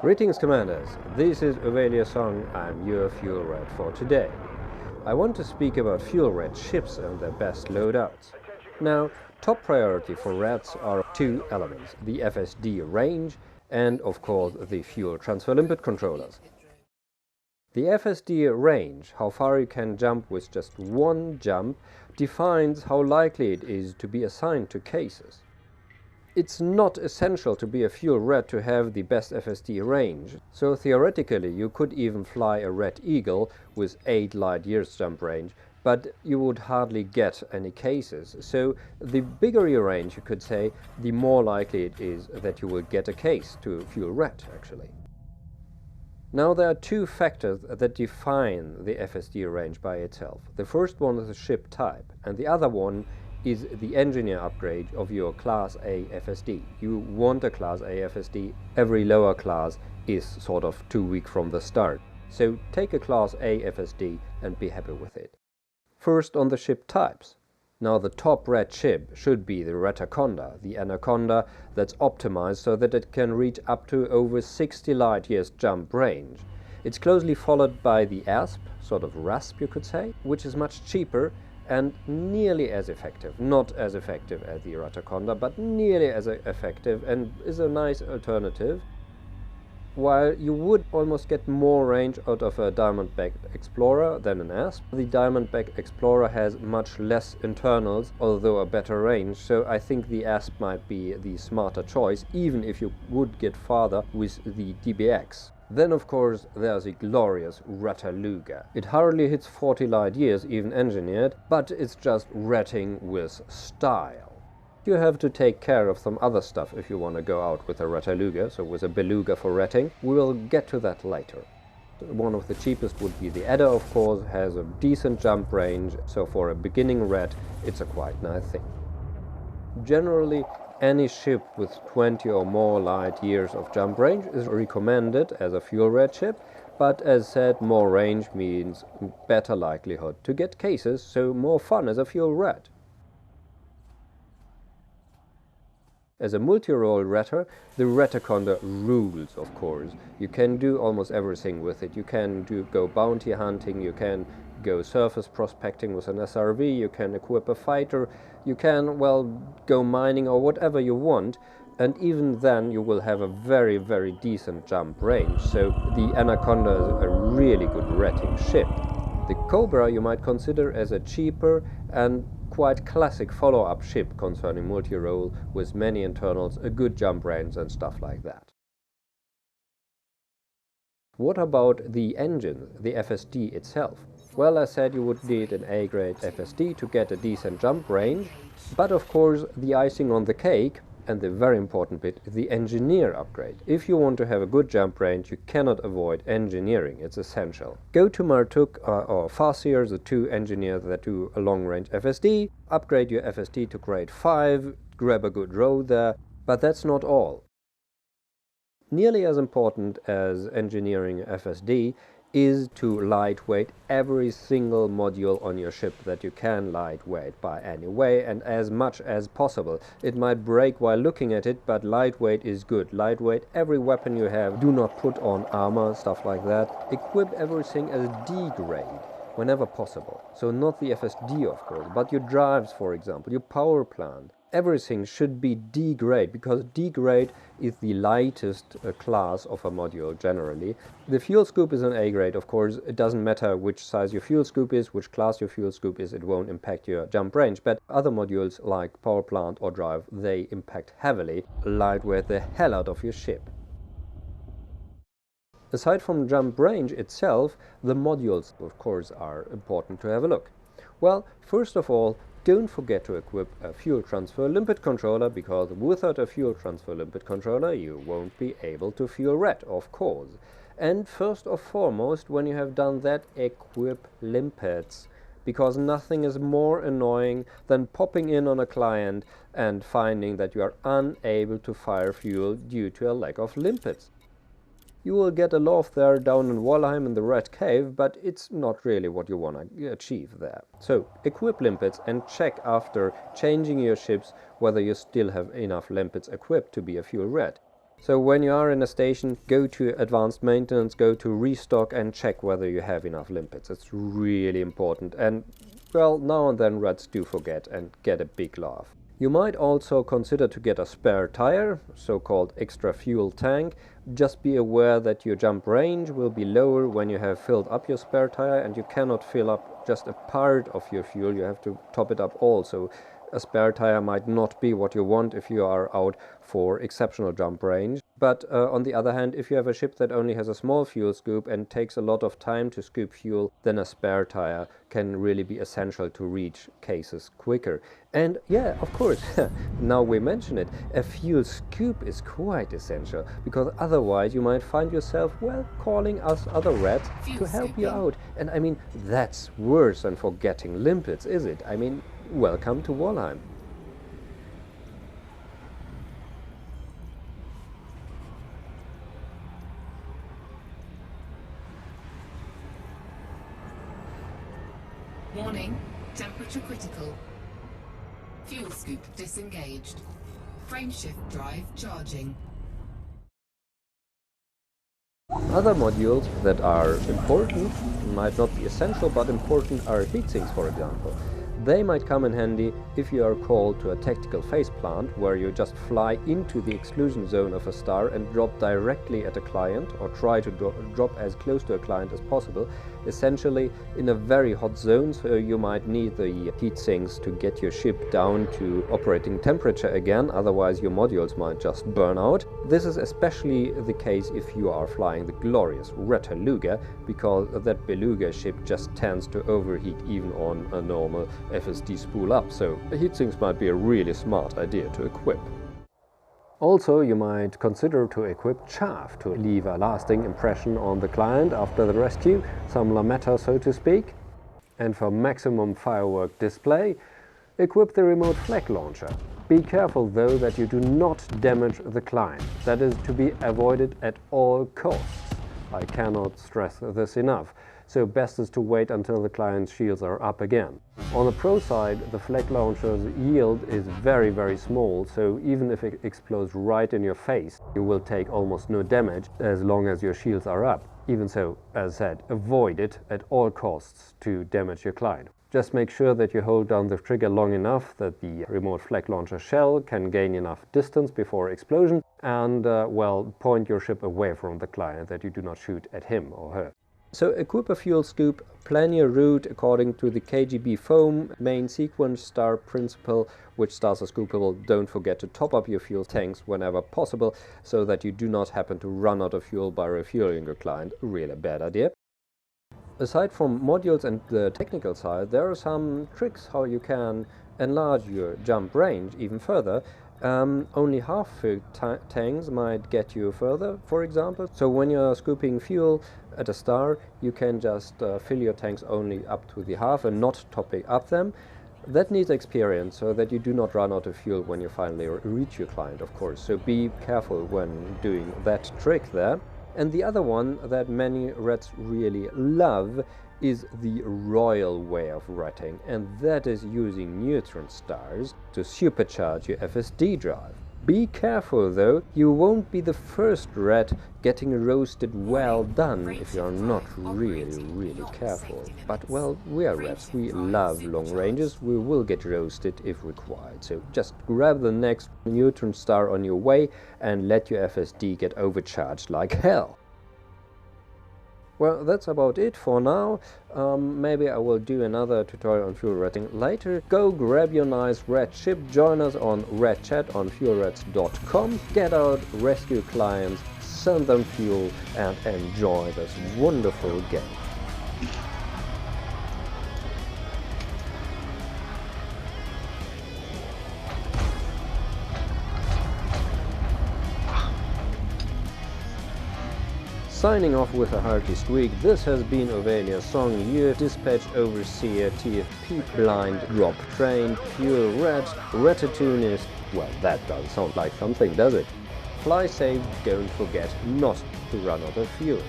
Greetings Commanders, this is Uvelius, I'm your fuel rat for today. I want to speak about fuel rat ships and their best loadouts. Now, top priority for rats are two elements, the FSD range and of course the fuel transfer limpet controllers. The FSD range, how far you can jump with just one jump, defines how likely it is to be assigned to cases. It's not essential to be a fuel rat to have the best FSD range, so theoretically you could even fly a Red Eagle with 8 light years jump range, but you would hardly get any cases. So the bigger your range, you could say, the more likely it is that you will get a case to fuel rat actually. Now there are two factors that define the FSD range by itself. The first one is the ship type, and the other one is the engineer upgrade of your Class A FSD. You want a Class A FSD. Every lower class is sort of too weak from the start. So take a Class A FSD and be happy with it. First on the ship types. Now the top rat ship should be the Rataconda, the Anaconda that's optimized so that it can reach up to over 60 light years jump range. It's closely followed by the ASP, sort of RASP you could say, which is much cheaper and nearly as effective. Not as effective as the Rataconda, but nearly as effective and is a nice alternative. While you would almost get more range out of a Diamondback Explorer than an ASP, the Diamondback Explorer has much less internals, although a better range, so I think the ASP might be the smarter choice, even if you would get farther with the DBX. Then of course there's the glorious Rataluga. It hardly hits 40 light years even engineered, but it's just ratting with style. You have to take care of some other stuff if you want to go out with a Rataluga, so with a Beluga for ratting. We will get to that later. One of the cheapest would be the Edda, of course, has a decent jump range, so for a beginning rat it's a quite nice thing. Generally, any ship with 20 or more light years of jump range is recommended as a fuel rat ship, but as said, more range means better likelihood to get cases, so more fun as a fuel rat. As a multi-role ratter, the Rataconda rules, of course. You can do almost everything with it. You can go bounty hunting, you can go surface prospecting with an SRV, you can equip a fighter, you can, well, go mining or whatever you want, and even then you will have a very, very decent jump range. So the Anaconda is a really good ratting ship. The Cobra you might consider as a cheaper and quite classic follow-up ship concerning multi-role with many internals, a good jump range and stuff like that. What about the engine, the FSD itself? Well, I said you would need an A-grade FSD to get a decent jump range, but of course the icing on the cake, and the very important bit, the engineer upgrade. If you want to have a good jump range, you cannot avoid engineering, it's essential. Go to Martuk or Farseer, the two engineers that do a long-range FSD, upgrade your FSD to grade 5, grab a good row there, but that's not all. Nearly as important as engineering FSD is to lightweight every single module on your ship that you can lightweight by any way and as much as possible. It might break while looking at it, but lightweight is good. Lightweight every weapon you have. Do not put on armor, stuff like that. Equip everything as D grade whenever possible. So not the FSD, of course, but your drives, for example, your power plant. Everything should be D grade, because D grade is the lightest class of a module generally. The fuel scoop is an A grade, of course. It doesn't matter which size your fuel scoop is, which class your fuel scoop is, it won't impact your jump range. But other modules like power plant or drive, they impact heavily, lightweight the hell out of your ship. Aside from jump range itself, the modules, of course, are important to have a look. Well, first of all, don't forget to equip a fuel transfer limpet controller, because without a fuel transfer limpet controller you won't be able to fuel rat, of course. And first and foremost, when you have done that, equip limpets, because nothing is more annoying than popping in on a client and finding that you are unable to fire fuel due to a lack of limpets. You will get a loft there down in Walheim in the Red Cave, but it's not really what you want to achieve there. So equip limpets and check after changing your ships whether you still have enough limpets equipped to be a fuel rat. So when you are in a station, go to advanced maintenance, go to restock and check whether you have enough limpets. It's really important. And well, now and then rats do forget and get a big laugh. You might also consider to get a spare tire, so-called extra fuel tank. Just be aware that your jump range will be lower when you have filled up your spare tire, and you cannot fill up just a part of your fuel, you have to top it up also. A spare tire might not be what you want if you are out for exceptional jump range. But on the other hand, if you have a ship that only has a small fuel scoop and takes a lot of time to scoop fuel, then a spare tire can really be essential to reach cases quicker. And yeah, of course, now we mention it, a fuel scoop is quite essential, because otherwise you might find yourself, well, calling us other rats to help you out. And I mean, that's worse than forgetting limpets, is it? I mean, welcome to Walheim. Warning, temperature critical. Fuel scoop disengaged. Frameshift drive charging. Other modules that are important, might not be essential but important, are heat sinks, for example. They might come in handy if you are called to a tactical phase plant where you just fly into the exclusion zone of a star and drop directly at a client, or try to drop as close to a client as possible, essentially in a very hot zone, so you might need the heat sinks to get your ship down to operating temperature again, otherwise your modules might just burn out. This is especially the case if you are flying the glorious Rettaluga, because that beluga ship just tends to overheat even on a normal FSD spool up, so heat sinks might be a really smart idea to equip. Also, you might consider to equip chaff to leave a lasting impression on the client after the rescue, some lametta so to speak. And for maximum firework display, equip the remote flag launcher. Be careful though that you do not damage the client. That is to be avoided at all costs. I cannot stress this enough. So best is to wait until the client's shields are up again. On the pro side, the flag launcher's yield is very small, so even if it explodes right in your face, you will take almost no damage as long as your shields are up. Even so, as said, avoid it at all costs to damage your client. Just make sure that you hold down the trigger long enough that the remote flag launcher shell can gain enough distance before explosion, and well, point your ship away from the client, that you do not shoot at him or her. So equip a fuel scoop, plan your route according to the KGB foam main sequence star principle, which stars are scoopable. Don't forget to top up your fuel tanks whenever possible, so that you do not happen to run out of fuel by refueling your client. Really bad idea. Aside from modules and the technical side, there are some tricks how you can enlarge your jump range even further. Only half-filled tanks might get you further, for example. So when you're scooping fuel at a star, you can just fill your tanks only up to the half and not topping up them. That needs experience, so that you do not run out of fuel when you finally reach your client, of course. So be careful when doing that trick there. And the other one that many rats really love is the royal way of ratting, and that is using neutron stars to supercharge your FSD drive. Be careful though, you won't be the first rat getting roasted well done if you're not really careful. But well, we are rats, we love long ranges, we will get roasted if required. So just grab the next neutron star on your way and let your FSD get overcharged like hell. Well, that's about it for now. Maybe I will do another tutorial on fuel ratting later. Go grab your nice rat ship, join us on Rat Chat on fuelrats.com, get out, rescue clients, send them fuel, and enjoy this wonderful game. Signing off with a hearty squeak, this has been Uvelius Song, your dispatch overseer, TFP blind, drop trained, fuel rat, ratatouneist. Well, that doesn't sound like something, does it? Fly safe, don't forget not to run out of fuel.